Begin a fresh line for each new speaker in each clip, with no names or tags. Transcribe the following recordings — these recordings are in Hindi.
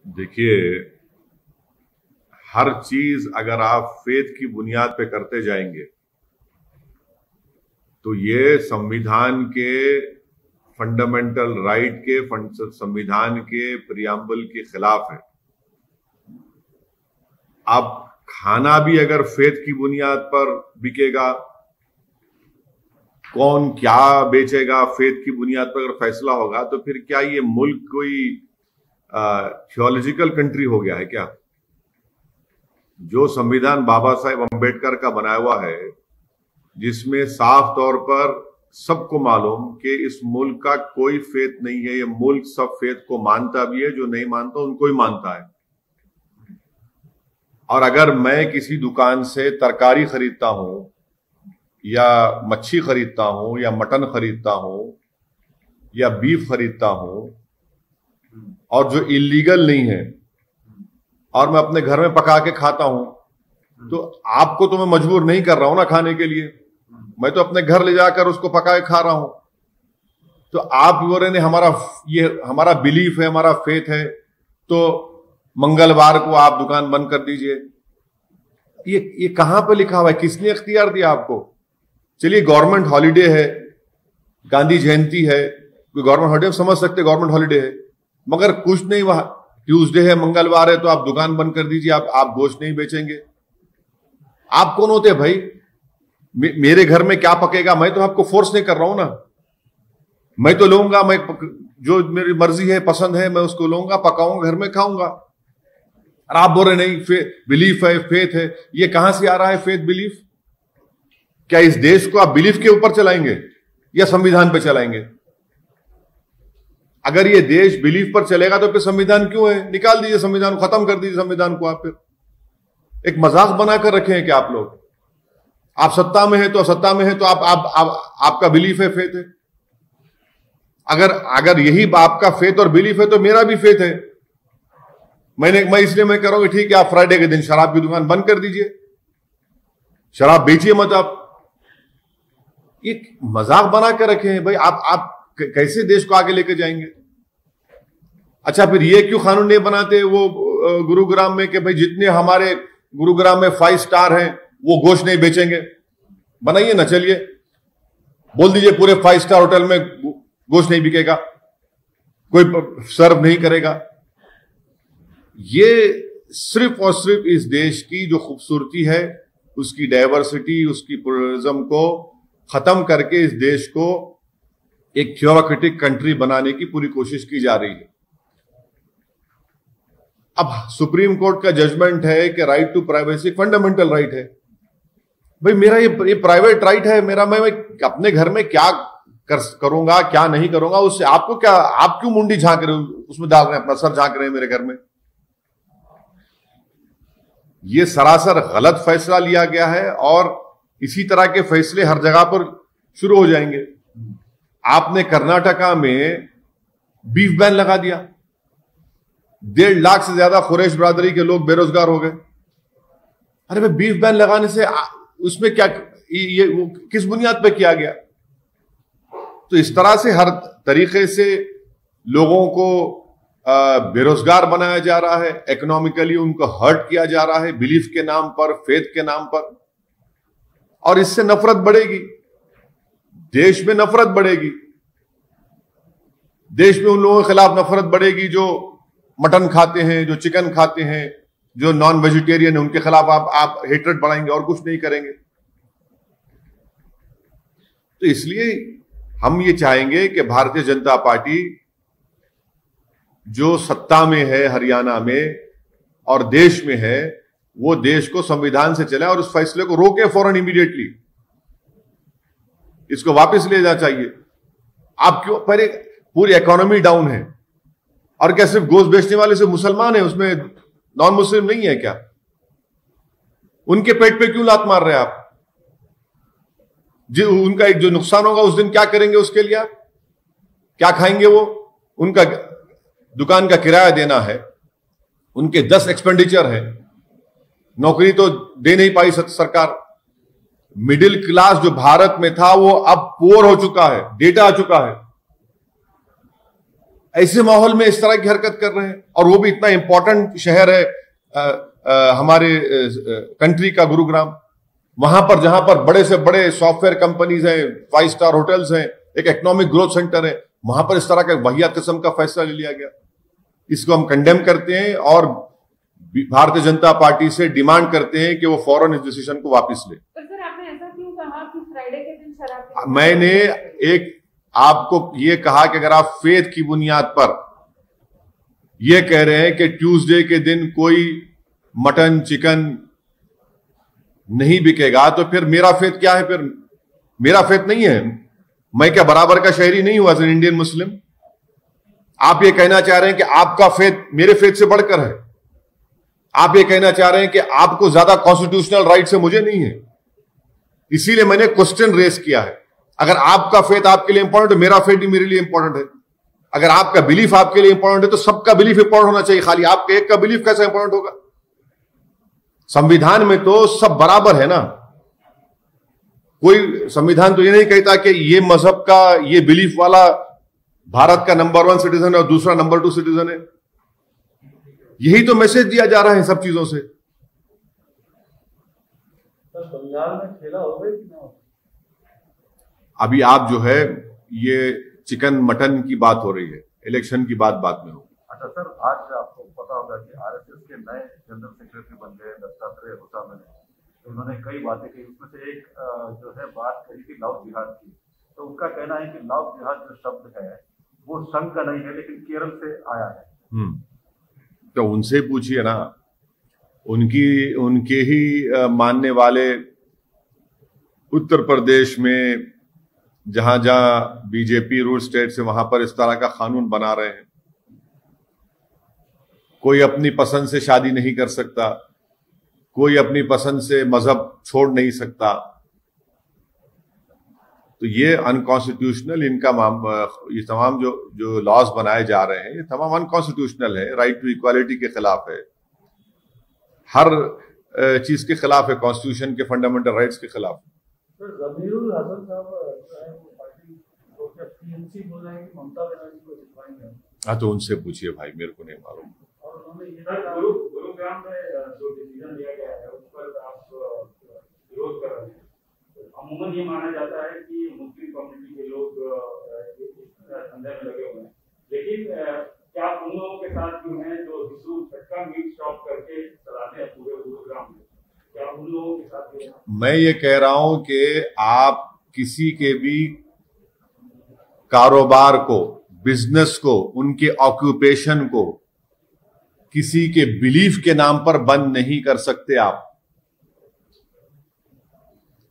देखिए, हर चीज अगर आप फेथ की बुनियाद पे करते जाएंगे तो ये संविधान के फंडामेंटल राइट के संविधान के प्रियम्बल के खिलाफ है। अब खाना भी अगर फेथ की बुनियाद पर बिकेगा, कौन क्या बेचेगा फेथ की बुनियाद पर अगर फैसला होगा, तो फिर क्या ये मुल्क कोई थियोलॉजिकल कंट्री हो गया है क्या? जो संविधान बाबा साहेब अंबेडकर का बनाया हुआ है, जिसमें साफ तौर पर सबको मालूम कि इस मुल्क का कोई फेथ नहीं है, ये मुल्क सब फेथ को मानता भी है, जो नहीं मानता उनको ही मानता है। और अगर मैं किसी दुकान से तरकारी खरीदता हूं या मच्छी खरीदता हूं या मटन खरीदता हूं या बीफ खरीदता हूं और जो इलीगल नहीं है और मैं अपने घर में पका के खाता हूं, तो आपको तो मैं मजबूर नहीं कर रहा हूं ना खाने के लिए, मैं तो अपने घर ले जाकर उसको पका के खा रहा हूं। तो आप बोल रहे हैं हमारा बिलीफ है, हमारा फेथ है, तो मंगलवार को आप दुकान बंद कर दीजिए। ये कहां पर लिखा हुआ है? किसने इख्तियार दिया आपको? चलिए, गवर्नमेंट हॉलीडे है, गांधी जयंती है, कोई गवर्नमेंट हॉलीडे समझ सकते, गवर्नमेंट हॉलीडे है, मगर कुछ नहीं, वहां ट्यूसडे है, मंगलवार है, तो आप दुकान बंद कर दीजिए, आप गोश्त नहीं बेचेंगे। आप कौन होते हैं भाई? मेरे घर में क्या पकेगा मैं तो आपको फोर्स नहीं कर रहा हूं ना, मैं तो लूंगा, मैं जो मेरी मर्जी है, पसंद है, मैं उसको लूंगा, पकाऊंगा, घर में खाऊंगा। और आप बोल रहे नहीं बिलीफ है, फेथ है। ये कहां से आ रहा है फेथ बिलीफ? क्या इस देश को आप बिलीफ के ऊपर चलाएंगे या संविधान पे चलाएंगे? अगर ये देश बिलीफ पर चलेगा तो फिर संविधान क्यों है? निकाल दीजिए संविधान को, खत्म कर दीजिए संविधान को। आप फिर एक मजाक बनाकर रखे हैं कि आप लोग, आप सत्ता में है तो आपका बिलीफ है, फेथ है। अगर यही आपका फेथ और बिलीफ है तो मेरा भी फेथ है। मैं इसलिए मैं कह रहा हूं कि ठीक है, आप फ्राइडे के दिन शराब की दुकान बंद कर दीजिए, शराब बेचिए मत आप। ये मजाक बना कर रखे हैं भाई। आप कैसे देश को आगे लेकर जाएंगे? अच्छा, फिर ये क्यों कानून नहीं बनाते वो गुरुग्राम में कि भाई जितने हमारे गुरुग्राम में 5 स्टार हैं वो गोश्त नहीं बेचेंगे? बनाइए ना, चलिए बोल दीजिए पूरे 5 स्टार होटल में गोश्त नहीं बिकेगा, कोई सर्व नहीं करेगा। ये सिर्फ और सिर्फ इस देश की जो खूबसूरती है, उसकी डाइवर्सिटी, उसकी प्लुरलिज्म को खत्म करके इस देश को एक थियोक्रेटिक कंट्री बनाने की पूरी कोशिश की जा रही है। अब सुप्रीम कोर्ट का जजमेंट है कि right to privacy fundamental right है। भाई मेरा ये प्राइवेट राइट है मेरा, मैं अपने घर में क्या करूंगा क्या नहीं करूंगा, उससे आपको क्या? आप क्यों मुंडी झांक रहे हो, उसमें डाल रहे हैं, अपना सर झांक रहे हैं मेरे घर में? ये सरासर गलत फैसला लिया गया है और इसी तरह के फैसले हर जगह पर शुरू हो जाएंगे। आपने कर्नाटका में बीफ बैन लगा दिया, 1.5 लाख से ज्यादा कुरैश बिरादरी के लोग बेरोजगार हो गए। अरे भाई, बीफ बैन लगाने से उसमें क्या, ये किस बुनियाद पे किया गया? तो इस तरह से हर तरीके से लोगों को बेरोजगार बनाया जा रहा है, इकोनॉमिकली उनको हर्ट किया जा रहा है, बिलीफ के नाम पर, फेथ के नाम पर। और इससे नफरत बढ़ेगी, देश में नफरत बढ़ेगी, देश में उन लोगों के खिलाफ नफरत बढ़ेगी जो मटन खाते हैं, जो चिकन खाते हैं, जो नॉन वेजिटेरियन है, उनके खिलाफ आप हेट्रेड बढ़ाएंगे और कुछ नहीं करेंगे। तो इसलिए हम ये चाहेंगे कि भारतीय जनता पार्टी जो सत्ता में है हरियाणा में और देश में है, वो देश को संविधान से चले और उस फैसले को रोके फौरन, इमीडिएटली इसको वापस ले जाना चाहिए। आप क्यों, पहले पूरी इकोनॉमी डाउन है और क्या सिर्फ गोश्त बेचने वाले से मुसलमान है, उसमें नॉन मुस्लिम नहीं है क्या? उनके पेट पे क्यों लात मार रहे हैं आप? जो उनका एक जो नुकसान होगा उस दिन क्या करेंगे उसके लिए? क्या खाएंगे वो? उनका दुकान का किराया देना है, उनके 10 एक्सपेंडिचर है, नौकरी तो दे नहीं पाई सरकार। मिडिल क्लास जो भारत में था वो अब पुअर हो चुका है, डेटा आ चुका है। ऐसे माहौल में इस तरह की हरकत कर रहे हैं, और वो भी इतना इंपॉर्टेंट शहर है हमारे कंट्री का, गुरुग्राम। वहां पर जहां पर बड़े से बड़े सॉफ्टवेयर कंपनीज हैं, 5 स्टार होटल्स हैं, एक इकोनॉमिक ग्रोथ सेंटर है, वहां पर इस तरह का वाहियात किस्म का फैसला ले लिया गया। इसको हम कंडेम करते हैं और भारतीय जनता पार्टी से डिमांड करते हैं कि वो फौरन इस डिसीजन को वापस ले।
पर सर, आपने ऐसा क्यों कहा कि फ्राइडे के दिन शराब?
मैंने एक आपको ये कहा कि अगर आप फेथ की बुनियाद पर ये कह रहे हैं कि ट्यूसडे के दिन कोई मटन चिकन नहीं बिकेगा, तो फिर मेरा फेथ क्या है? फिर मेरा फेथ नहीं है? मैं क्या बराबर का शहरी नहीं हुआ एज एन इंडियन मुस्लिम? आप ये कहना चाह रहे हैं कि आपका फेथ मेरे फेथ से बढ़कर है? आप ये कहना चाह रहे हैं कि आपको ज्यादा कॉन्स्टिट्यूशनल राइट है, मुझे नहीं है? इसीलिए मैंने क्वेश्चन रेस किया है। अगर आपका फेथ आपके लिए इंपॉर्टेंट है, मेरा फेथ भी मेरे लिए इंपॉर्टेंट है। अगर आपका बिलीफ आपके लिए इंपॉर्टेंट है तो सबका बिलीफ इंपॉर्टेंट होना चाहिए। खाली आपके एक का बिलीफ कैसे इंपॉर्टेंट होगा? संविधान में तो सब बराबर है ना। कोई संविधान तो ये नहीं कहता कि ये मजहब का, ये बिलीफ वाला भारत का नंबर 1 सिटीजन है और दूसरा नंबर 2 सिटीजन है। यही तो मैसेज दिया जा रहा है सब चीजों से।
बंगाल में खेला होगा कि ना?
अभी आप जो है ये चिकन मटन की बात हो रही है, इलेक्शन की बात बाद में हो।
अच्छा सर, आज आपको पता होगा कि आरएसएस के नए जनरल सेक्रेटरी बन गए दत्तात्रेय होसामने। तो उन्होंने कई बातें कही, उसमें से एक जो है बात कही थी लव जिहाद की। तो उनका कहना है कि लव जिहाद जो शब्द है वो संघ का नहीं है, लेकिन केरल से आया है।
तो उनसे पूछिए ना, उनके ही मानने वाले उत्तर प्रदेश में जहां जहां बीजेपी रूल स्टेट से, वहां पर इस तरह का कानून बना रहे हैं। कोई अपनी पसंद से शादी नहीं कर सकता, कोई अपनी पसंद से मजहब छोड़ नहीं सकता। तो ये अनकॉन्स्टिट्यूशनल, इनका ये तमाम जो लॉज बनाए जा रहे हैं ये तमाम अनकॉन्स्टिट्यूशनल है, राइट टू इक्वालिटी के खिलाफ है, हर चीज के खिलाफ है, कॉन्स्टिट्यूशन के फंडामेंटल राइट्स के खिलाफ।
जमीरुल हसन साहब पार्टी टीएमसी बोल रहे हैं कि ममता बनर्जी को जितवाएंगे।
हाँ, तो उनसे पूछिए भाई, मेरे को नहीं मालूम।
और उन्होंने
गुरुग्राम में जो डिसीजन लिया गया है उस पर आप विरोध कर रहे हैं। अमूमन ये माना जाता है कि मुस्लिम कम्युनिटी के लोग धंधे में लगे हुए हैं, लेकिन क्या उन लोगों के साथ जो है जो हिंदू झटका मीट शॉप करके चलाते हैं पूरे गुरुग्राम में, क्या उन लोगों के साथ भी है?
मैं ये कह रहा हूं कि आप किसी के भी कारोबार को, बिजनेस को, उनके ऑक्यूपेशन को किसी के बिलीफ के नाम पर बंद नहीं कर सकते। आप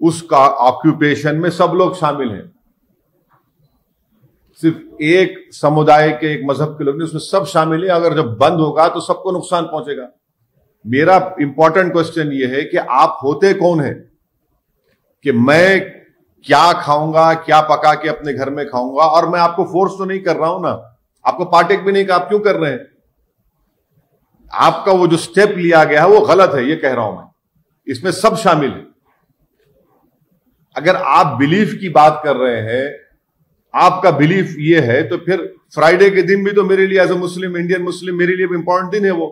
उसका ऑक्यूपेशन में सब लोग शामिल हैं, सिर्फ एक समुदाय के, एक मजहब के लोग नहीं, उसमें सब शामिल हैं। अगर जब बंद होगा तो सबको नुकसान पहुंचेगा। मेरा इंपॉर्टेंट क्वेश्चन यह है कि आप होते कौन है कि मैं क्या खाऊंगा, क्या पका के अपने घर में खाऊंगा, और मैं आपको फोर्स तो नहीं कर रहा हूं ना, आपको पार्टेक भी नहीं कि आप क्यों कर रहे हैं। आपका वो जो स्टेप लिया गया है वो गलत है, ये कह रहा हूं मैं। इसमें सब शामिल है। अगर आप बिलीफ की बात कर रहे हैं, आपका बिलीफ ये है, तो फिर फ्राइडे के दिन भी तो मेरे लिए as a Muslim, Indian Muslim, मेरे लिए भी इंपॉर्टेंट दिन है वो।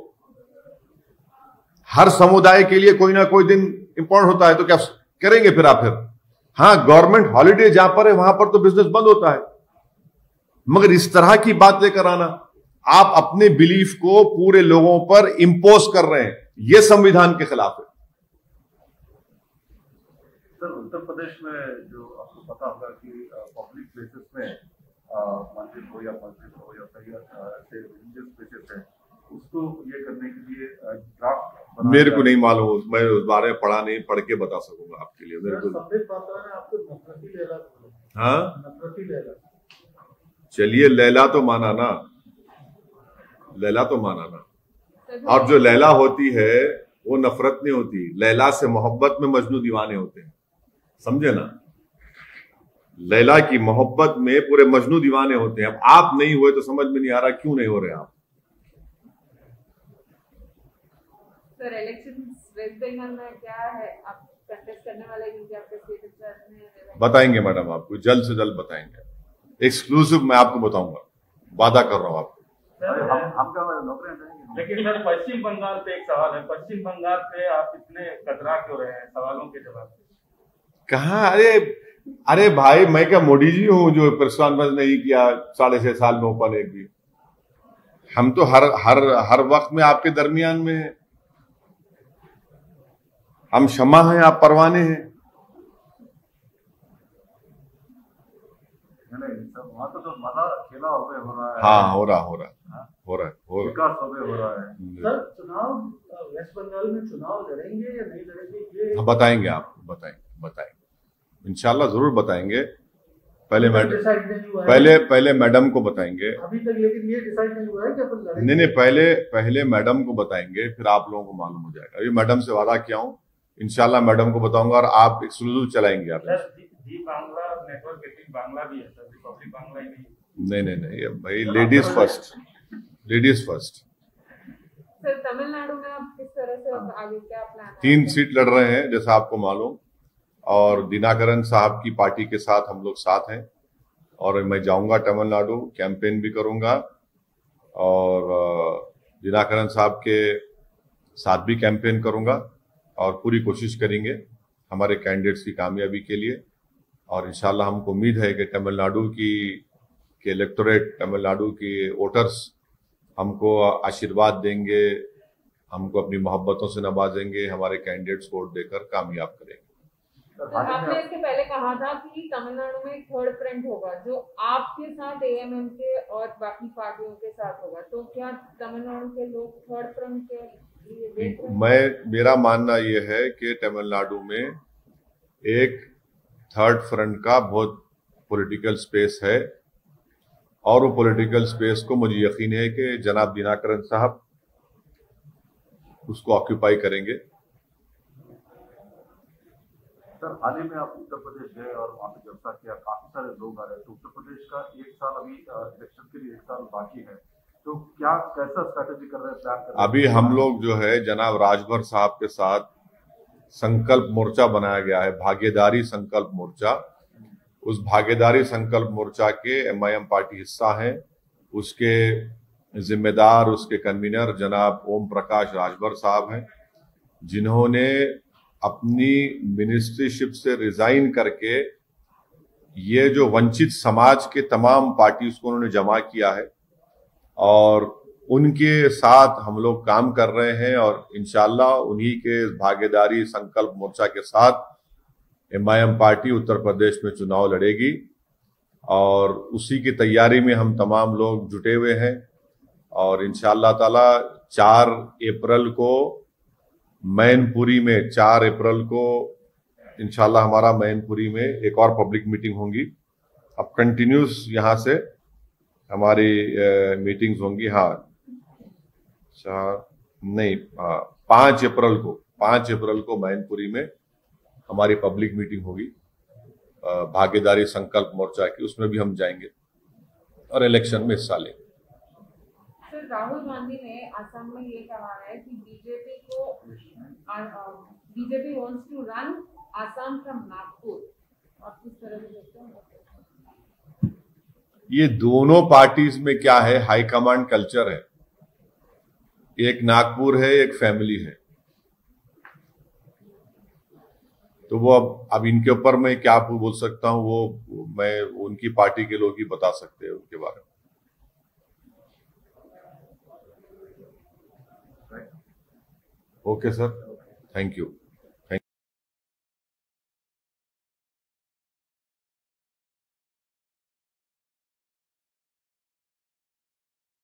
हर समुदाय के लिए कोई ना कोई दिन इंपॉर्टेंट होता है, तो क्या करेंगे फिर आप? फिर हाँ, गवर्नमेंट हॉलीडे जहां पर है वहां पर तो बिजनेस बंद होता है, मगर इस तरह की बात लेकर आना, आप अपने बिलीफ को पूरे लोगों पर इंपोज कर रहे हैं, यह संविधान के खिलाफ है।
सर, उत्तर प्रदेश में जो आपको पता होगा कि पब्लिक प्लेसेस में मस्जिद हो या कई ऐसे रिलीजियस प्लेसेस है, उसको ये करने के लिए ड्राफ्ट
मेरे को नहीं मालूम, मैं उस बारे में पढ़ा नहीं, पढ़ के बता सकूंगा आपके लिए। मेरे को
आपको नफरती लैला,
हाँ,
नफरती लैला,
चलिए लैला तो माना ना, लैला तो माना ना। और जो लैला होती है वो नफरत नहीं होती, लैला से मोहब्बत में मजनू दीवाने होते हैं, समझे ना। लैला की मोहब्बत में पूरे मजनू दीवाने होते हैं। अब आप नहीं हुए तो समझ में नहीं आ रहा क्यों नहीं हो रहे आप।
सर, इलेक्शंस वेस्ट बंगाल में क्या है, आप कंटेस्ट करने वाले हैं कि आपका स्टेटस
बताएंगे मैडम, आपको जल्द से जल्द बताएंगे, एक्सक्लूसिव मैं आपको बताऊंगा। वादा कर रहा हूं आपको।
हम क्या नौकरियां देंगे?
लेकिन सर पश्चिम बंगाल पे एक सवाल है, पश्चिम बंगाल पे आप इतने कतरा क्यों रहे हैं सवालों के जवाब से?
कहाँ? अरे भाई, मैं क्या मोदी जी हूं जो प्रशांत नहीं किया 6.5 साल में ओपन एक भी? हम तो हर वक्त में आपके दरमियान में हैं। हम शमा हैं, आप परवाने हैं।
वहाँ तो मजा खेला हो रहा है।
हाँ, हो रहा
विकास हो रहा है।
सर, चुनाव वेस्ट बंगाल में चुनाव लड़ेंगे या नहीं लड़ेंगे, ये
बताएंगे आपको, बताएंगे इंशाल्लाह, जरूर बताएंगे। पहले मैडम को बताएंगे।
अभी तक लेकिन ये डिसाइड नहीं हुआ है कि अपन लड़ेंगे।
नहीं, पहले मैडम को बताएंगे, फिर आप लोगों को मालूम हो जाएगा। अभी मैडम से वादा किया हूँ, इंशाल्लाह मैडम को बताऊंगा और आप एक्सक्लूसिव चलाएंगे आप।
बांग्ला नेटवर्क बांग्ला भी है सर, रिपब्लिक बांग्ला ही
नहीं भाई, लेडीज फर्स्ट।
सर तमिलनाडु में आप किस तरह से आगे क्या प्लान है?
3 सीट लड़ रहे हैं जैसा आपको मालूम, और दिनाकरन साहब की पार्टी के साथ हम लोग साथ हैं, और मैं जाऊंगा तमिलनाडु, कैंपेन भी करूंगा, और दिनाकरन साहब के साथ भी कैंपेन करूंगा, और पूरी कोशिश करेंगे हमारे कैंडिडेट्स की कामयाबी के लिए। और इंशाल्लाह हमको उम्मीद है कि तमिलनाडु के इलेक्टोरेट, तमिलनाडु के वोटर्स हमको आशीर्वाद देंगे, हमको अपनी मोहब्बतों से नवाजेंगे, हमारे कैंडिडेट्स को वोट देकर कामयाब करेंगे।
आपने इसके पहले कहा था कि तमिलनाडु में एक थर्ड फ्रंट होगा जो आपके साथ एएमएम के और बाकी पार्टियों के साथ होगा, तो क्या तमिलनाडु के लोग थर्ड फ्रंट के लिए देख रहे हैं?
मेरा मानना यह है कि तमिलनाडु में एक थर्ड फ्रंट का बहुत पॉलिटिकल स्पेस है, और वो पॉलिटिकल स्पेस को मुझे यकीन है कि जनाब दिनाकरन साहब उसको ऑक्यूपाई करेंगे।
सर, हाल ही में आप उत्तर प्रदेश गए और वहाँ पे जलसा किया, काफी सारे लोग आ रहे, तो उत्तर प्रदेश का 1 साल अभी इलेक्शन के लिए 1 साल बाकी है, तो कैसा स्ट्रैटेजी कर रहे हैं, प्लान कर रहे हैं?
अभी हम लोग जो है जनाब राजभर साहब के साथ संकल्प मोर्चा बनाया गया है, भागीदारी संकल्प मोर्चा। उस भागीदारी संकल्प मोर्चा के एमआईएम पार्टी हिस्सा है, उसके जिम्मेदार, उसके कन्वीनर जनाब ओम प्रकाश राजभर साहब हैं, जिन्होंने अपनी मिनिस्ट्रीशिप से रिजाइन करके ये जो वंचित समाज के तमाम पार्टीज को उन्होंने जमा किया है, और उनके साथ हम लोग काम कर रहे हैं, और इंशाल्लाह उन्हीं के भागीदारी संकल्प मोर्चा के साथ एमआईएम पार्टी उत्तर प्रदेश में चुनाव लड़ेगी, और उसी की तैयारी में हम तमाम लोग जुटे हुए हैं। और इंशाल्लाह ताला 4 अप्रैल को मैनपुरी में, 4 अप्रैल को इंशाल्लाह हमारा मैनपुरी में एक और पब्लिक मीटिंग होगी। अब कंटिन्यूस यहाँ से हमारी मीटिंग्स होंगी। हाँ, 5 अप्रैल को मैनपुरी में हमारी पब्लिक मीटिंग होगी भागीदारी संकल्प मोर्चा की, उसमें भी हम जाएंगे और इलेक्शन में हिस्सा लेंगे।
सर, राहुल गांधी ने असम में ये कहा है कि BJP wants to run Assam from Nagpur, आप किस तरह से देखते हैं?
ये दोनों पार्टीज में क्या है, हाईकमांड कल्चर है, एक नागपुर है, एक फैमिली है, तो वो अब इनके ऊपर मैं क्या बोल सकता हूं, वो मैं उनकी पार्टी के लोग ही बता सकते हैं उनके बारे में। Okay sir, thank you.